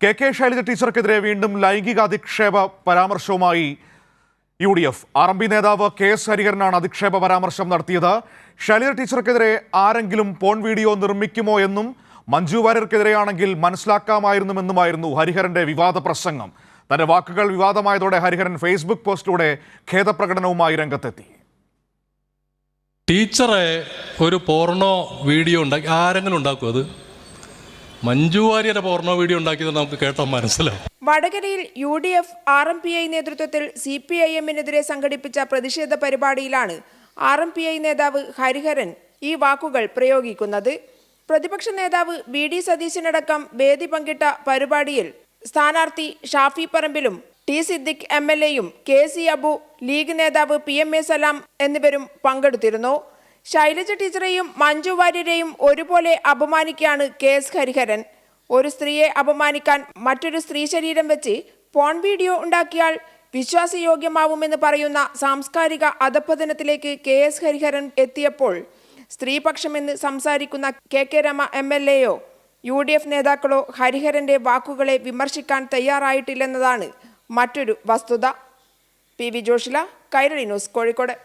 KK Shailaja ടീച്ചർക്കെതിരെ വീണ്ടും ലൈംഗിക അധിക്ഷേപ പരാമർശവുമായി UDF. RMP നേതാവ് KS ഹരിഹരനാണ് അധിക്ഷേപ പരാമർശം നടത്തിയത്. ശൈലജ ടീച്ചർക്കെതിരെ ആരെങ്കിലും പോൺ വീഡിയോ നിർമ്മിക്കുമോ എന്നും മഞ്ജു വാര്യർക്കെതിരെയാണെങ്കിൽ മനസ്സിലാക്കാമായിരുന്നുവെന്നുമായിരുന്നു ഹരിഹരന്റെ വിവാദ പ്രസംഗം. തന്റെ വാക്കുകൾ വിവാദമായതോടെ ഹരിഹരൻ ഫേസ്ബുക്ക് പോസ്റ്റിലൂടെ ഖേദപ്രകടനവുമായി രംഗത്തെത്തി. ടീച്ചറെ ഒരു പോർണോ വീഡിയോ ഉണ്ടാക്കി ആരെങ്കിലും ഉണ്ടാക്കും? അത് മഞ്ജു വാര്യരെ പോർണോ വീഡിയോ ഉണ്ടാക്കിയത് നമുക്ക് കേട്ടാൽ മനസ്സിലാവും. വടകരയിൽ UDF RMPI നേതൃത്വത്തിൽ CPIM-നെതിരെ സംഘടിപ്പിച്ച പ്രതിഷേധ പരിപാടിയിലാണ് RMPI നേതാവ് ഹരിഹരൻ ഈ വാക്കുകൾ പ്രയോഗിക്കുന്നത്. പ്രതിപക്ഷ നേതാവ് VD സതീശനടക്കം വേദി പങ്കിട്ട പരിപാടിയിൽ സ്ഥാനാർത്ഥി ഷാഫി പറമ്പിലും T സിദ്ദിഖ് MLA-യും KC അബു, ലീഗ് നേതാവ് PMA സലാം എന്നിവരും പങ്കെടുത്തിരുന്നു. ശൈലജ ടീച്ചറെയും മഞ്ജു വാര്യരെയും ഒരുപോലെ അപമാനിക്കുകയാണ് KS ഹരിഹരൻ. ഒരു സ്ത്രീയെ അപമാനിക്കാൻ മറ്റൊരു സ്ത്രീ ശരീരം വെച്ച് പോൺ വീഡിയോ ഉണ്ടാക്കിയാൽ വിശ്വാസയോഗ്യമാവുമെന്ന് പറയുന്ന സാംസ്കാരിക അധപ്പതനത്തിലേക്ക് KS ഹരിഹരൻ എത്തിയപ്പോൾ സ്ത്രീപക്ഷമെന്ന് സംസാരിക്കുന്ന KK രമ MLA-യോ UDF നേതാക്കളോ ഹരിഹരന്റെ വാക്കുകളെ വിമർശിക്കാൻ തയ്യാറായിട്ടില്ലെന്നതാണ് മറ്റൊരു വസ്തുത. PV Joshila, Kairali news, Kozhikode.